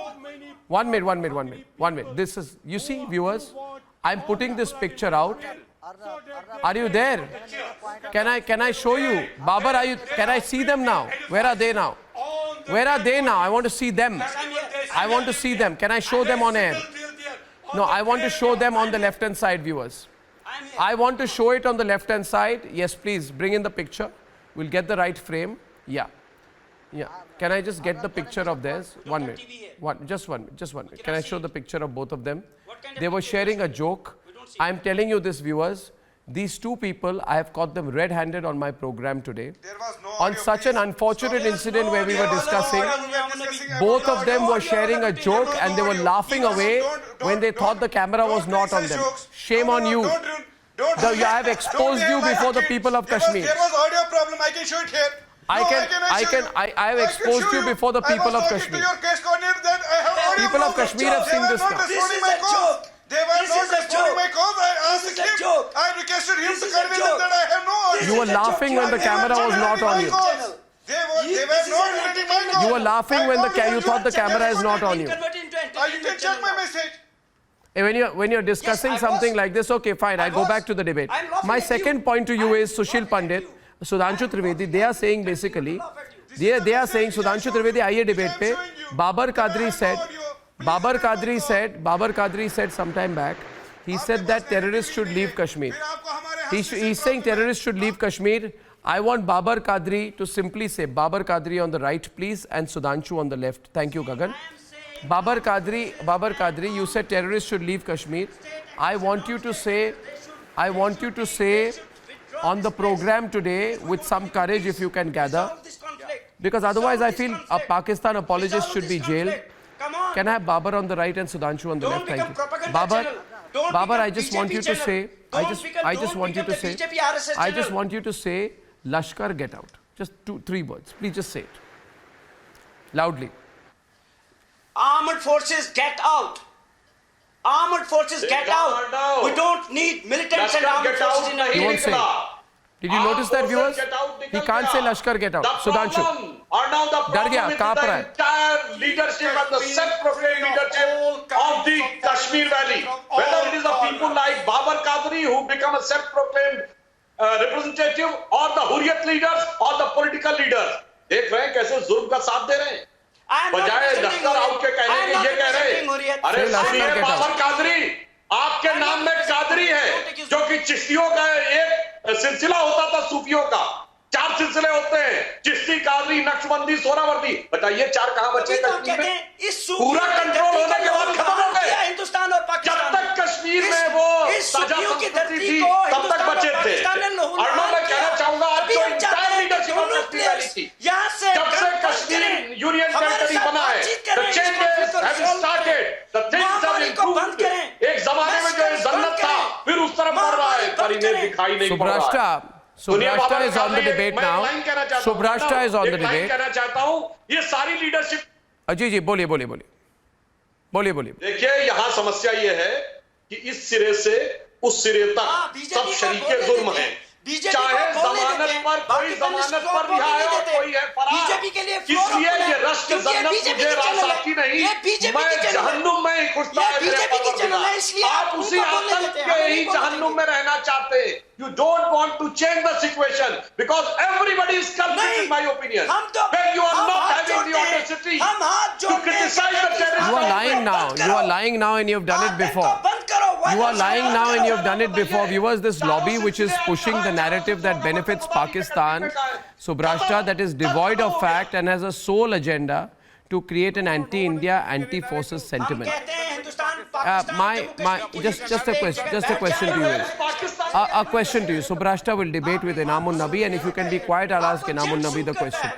1 minute. This is, you see, viewers, I'm putting this picture out. Are you there? Can I show you? Babar, can I see them now? Where are they now? I want to see them. Can I show them on air? No, I want to show them on the left-hand side, viewers. I want to show it on the left-hand side. Yes, please, bring in the picture. We'll get the right frame. Yeah. Can I just get the picture of theirs? 1 minute. Just one minute. Can I show the picture of both of them? They were sharing a joke. I'm telling you this, viewers. These two people, I have caught them red-handed on my program today. On such an unfortunate incident where we were discussing, both of them were sharing a joke and they were laughing away when they thought the camera was not on them. Shame on you. I have exposed you before the people of Kashmir. There was audio problem. I can show it here. I have exposed you before the people of Kashmir. People of Kashmir have seen this now. This is a joke. They were not responding my calls. I asked him. I requested him to convince them that I have no audio. You were laughing when the camera was not on you. They were not letting my calls. You were laughing when you thought the camera is not on you. You can check my message. When you're discussing something like this, okay, fine, I'll go back to the debate. My second point to you is Sushil Pandit, Sudhanshu Trivedi, they are saying basically, they are saying, Sudhanshu Trivedi, aiye debate pe, Babar Qadri said sometime back, he said that terrorists should leave Kashmir. He's saying terrorists should leave Kashmir. I want Babar Qadri to simply say, Babar Qadri on the right, please, and Sudhanshu on the left. Thank you, Gagan. Babar Qadri, you said terrorists should leave Kashmir. I want you to say on the program today with some courage if you can gather. Because otherwise I feel a Pakistan apologist should be jailed. Can I have Babar on the right and Sudhanshu on the left? Thank you. Babar, I just want you to say, I just want you to say, Lashkar get out. Just 3 words. Please just say it. Loudly. Armed forces get out. Armed forces get out. We don't need militants and armed forces in our He won't say it. Did you notice that, viewers? He can't say Lashkar get out. Sudhanshu. The entire leadership and the self-proclaimed leadership of the Kashmir Valley. Whether it is the people like Babar Qadri who become a self-proclaimed representative or the Hurriyat leaders or the political leaders. देख रहे हैं कैसे जुल्म का साथ दे रहे हैं बजाय लश्कर आउट के कहने के ये कह रहे हैं अरे सुनिए बाबर कादरी आपके नाम में कादरी है जो कि चिश्तियों का एक सिलसिला होता था सूफियों का 4 सिलसिले होते हैं चिश्ती कादरी नक्शबंदी सोहरावर्दी बताइए 4 कहां बचे कश्मीर में पूरा कंट्रोल होने के बाद खत्म हो गए हिंदुस्तान और पाकिस्तान जब तक कश्मीर में वो साझा संस्कृति थी तब तक बचे थे अर्नब मैं कहना चाहूंगा आज जो entire leadership of Kashmir valley थी जब से कश्मीर यूनियन टेरिटरी बना है the changes have started the things have improved एक जमाने में जो जन्नत था फिर उस तरफ बढ़ रहा है पर इन्हें दिखाई नहीं पड़ रहा है Subrashta is on the debate now. Subrashta is on the debate. कहना चाहता हूं ये सारी लीडरशिप अजय जी बोलिए देखिए यहाँ समस्या ये है कि इस सिरे से उस सिरे तक सब शरीके जुर्म हैं चाहे जमानत पर कोई जमानत पर रिहा है और कोई है फरार इसलिए ये रश्क जन्नत मुझे रासाती नहीं मैं जहन्नुम में ही खुशता है मेरे परवरदिगार आप उसी आतंक के ही जहन्नुम में रहना चाहते हैं You don't want to change the situation because everybody is culprit in my opinion. When you are not having the audacity to criticize the terrorists. You are lying now. You are lying now and you have done it before. You are lying now and you have done it before. Viewers, this lobby which is pushing the narrative that benefits Pakistan, Subrashta, that is devoid of fact and has a sole agenda to create an anti-India, anti-forces sentiment. Just a question to you. A question to you. Subrashta will debate with Inamun Nabi, and if you can be quiet, I'll ask Inamun Nabi the question.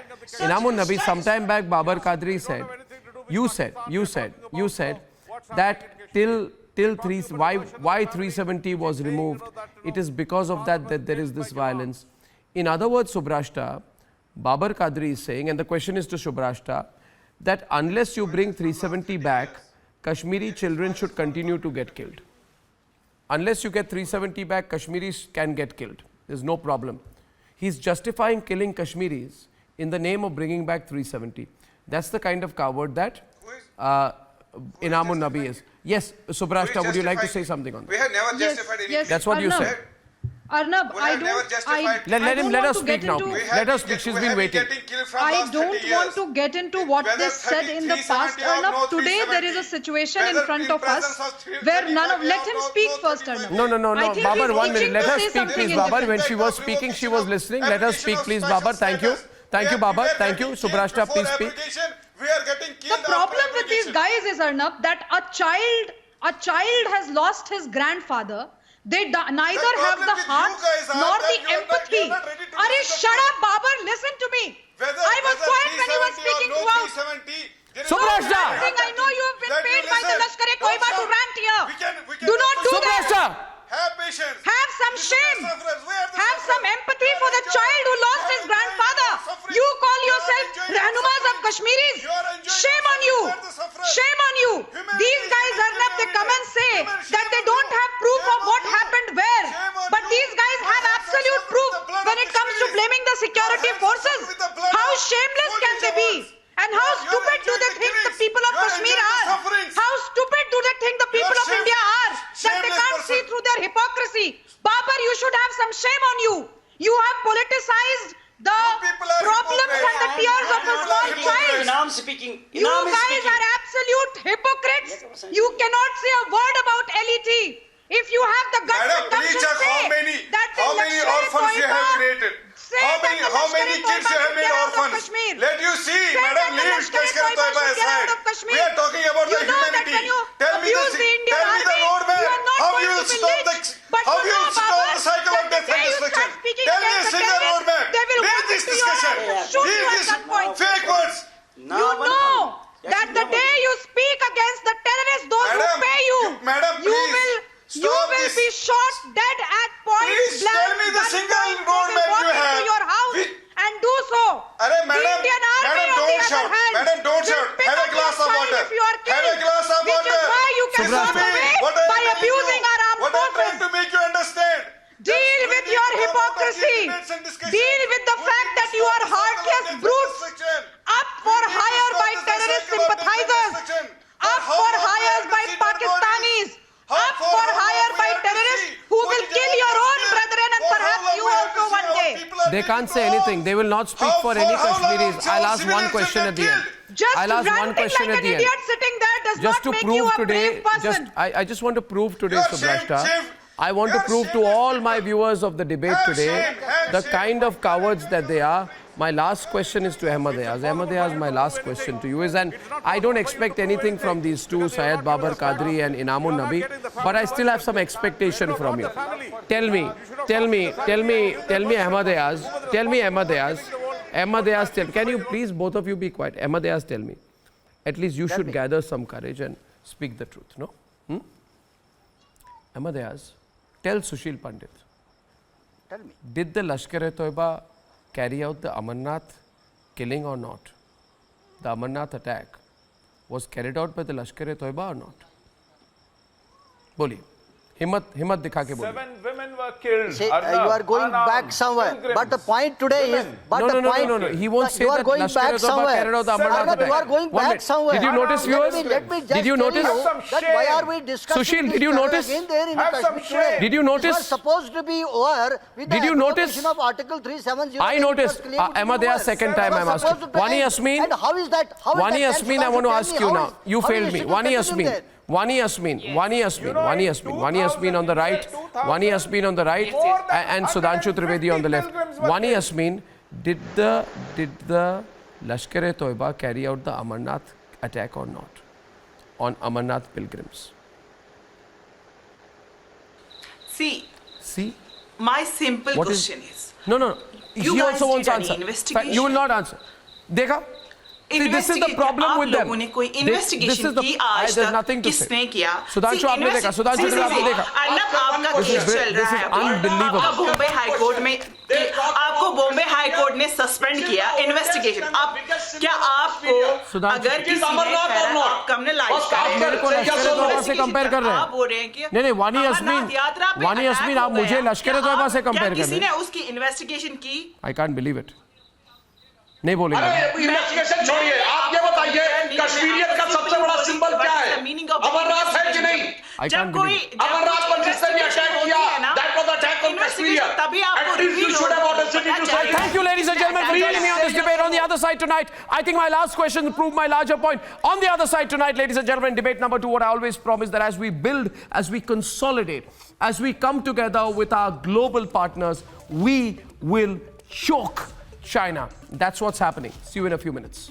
Inamun Nabi, sometime back, Babar Qadri said, you said that why 370 was removed, it is because of that there is this violence. In other words, Subrashta, Babar Qadri is saying, and the question is to Subrashta, that unless you bring 370 back, Kashmiri children should continue to get killed. Unless you get 370 back, Kashmiris can get killed. There's no problem. He's justifying killing Kashmiris in the name of bringing back 370. That's the kind of coward that Inamun Nabi is. Yes, Subrashta, would you like to say something on that? We have never justified anything. That's what you said. Arnab, let us speak now. Let us speak. She's been waiting. I don't want to get into what they said in the past, Arnab. Today there is a situation in front of us where none of... Let him speak first, Arnab. No. Babar, 1 minute. Let her speak, please, Babar. When she was speaking, she was listening. Let her speak, please, Babar. Thank you. Thank you, Babar. Thank you. Subrashta, please speak. The problem with these guys is, Arnab, that a child has lost his grandfather. They neither have the heart nor the empathy. Arey, shut up, Babar. Listen to me. I was quiet when he was speaking throughout. Subrashta! I know you have been paid by the Lashkar-e-Toiba to rant here. Do not do that. Have patience. Have some shame. Have some empathy for the child who lost his grandfather. You call yourself Rehnumas of Kashmiris. Shame on you. Shame on you. These guys, Arnab, they come and say that they don't have proof of what happened where. But these guys have absolute proof when it comes to blaming the security forces. How shameless can they be? And how stupid do they think the people of Kashmir are? How stupid do they think the people of India are? That they can't see through their hypocrisy. Babar, you should have some shame on you. You have politicized the problems and the tears of a small child. You guys are absolute hypocrites. You cannot say a word about LET. If you have the guts to come and say that how many orphans you have created? How many kids you have made orphans? Let you see, madam, leave Lashkar-e-Toiba aside. We are talking about the humanity. Tell me the roadmap. How you will stop the cycle of death and destruction? speaking Tell me a against the single terrorists, roadmap. they will Leave walk this into your discussion. house and shoot you Leave at this that point. fake words. You know that the day you speak against the terrorists, those who pay you, you will be shot dead at point Please blank. tell me the single roadmap walk you have. into your house and do so. Madam, the Indian Army, on the other hand, Madam, don't will shout. pick Have a up glass your of child water. if you are killed, Have a glass of which water. is why you can run away by abusing our armed What I'm forces. trying to make you understand. Deal with your hypocrisy. Deal with the fact that you are heartless brutes, up for hire by terrorist sympathizers, up for hire by Pakistanis, up for hire by terrorists who will kill your own brethren and perhaps you also one day. They can't say anything. They will not speak for any Kashmiris. I'll ask one question at the end. Just I'll ask one ranting question like at an the end. idiot sitting there does Just not to make you prove a today, brave person. I just want to prove today, Subrashta. shame. I want to prove to all my viewers of the debate today the kind of cowards that they are. My last question is to Ahmad Ayaz. Ahmad Ayaz, my last question to you is, and I don't expect anything from these two, Syed Babar Qadri and Inamun Nabi, but I still have some expectation from you. Tell me, Ahmad Ayaz, can you please, both of you, be quiet? Ahmad Ayaz, tell me. At least you should gather some courage and speak the truth, no? Ahmad Ayaz, tell Sushil Pandit. Tell me. Did the Lashkar-e-Toiba carry out the Amarnath killing or not? The Amarnath attack was carried out by the Lashkar-e-Toiba or not? Boli. Himmat dikha ke boli. 7 women were killed. See, you are going back somewhere. But the point today is. But No. He won't say that Lashkar-e-Toiba carried out the Amarnath attack. You are going back somewhere. Did you notice, viewers? Let me just Did you notice? that why are we discussing Sushil, this did you notice? again there in Have the some Kashmir today? shame. Did you notice? It was supposed to be over with Did the you notice? application of Article 370. I noticed. Ahmad Ayaz, second time I'm asking. Wani Yasmin. And how is that? Wani Yasmin, I want to ask you now. You failed me. Wani Yasmin. Wani Yasmin on the right. Wani Yasmin on the right. And Sudhanshu Trivedi on the left. Wani Yasmin, did the Lashkar-e-Toiba carry out the Amarnath attack or not on Amarnath pilgrims? See, my simple question is. No. You He guys also wants did to any answer. investigation? You will not answer. Dekha? See, this is the problem with them. This is the. There's nothing to say. Sudhanshu, आपने देखा. Sudhanshu, आपने देखा. This is unbelievable. Bombay high court में आपको Bombay high court ने suspend किया investigation. अब क्या आपको अगर किसी ने criminalize आप मेरे को लश्कर-ए-तोयबा से कंपेयर कर रहे हैं. आप बोल रहे हैं कि नहीं, वानी यस्मीन आप मुझे लश्कर-ए-तोयबा से कंपेयर कर रहे हैं. किसी ने उसकी इन्वेस्टिगेशन की? I can't believe it. नहीं बोलेंगे. इन्वेस्टिगेशन छोड़िए, आप ये बताइए कश्मीरियत का सबसे बड़ा सिंबल क्या है? अमरनाथ है कि नहीं? जब कोई अमरनाथ पर जिसने अटैक किया, that was attack on Kashmir. At least you should have audacity to say. Thank you, ladies and gentlemen, for joining me on this debate. On the other side tonight, I think my last question proved my larger point. On the other side tonight, ladies and gentlemen, debate number 2, what I always promise, that as we build, as we consolidate, as we come together with our global partners, we will choke China. That's what's happening. See you in a few minutes.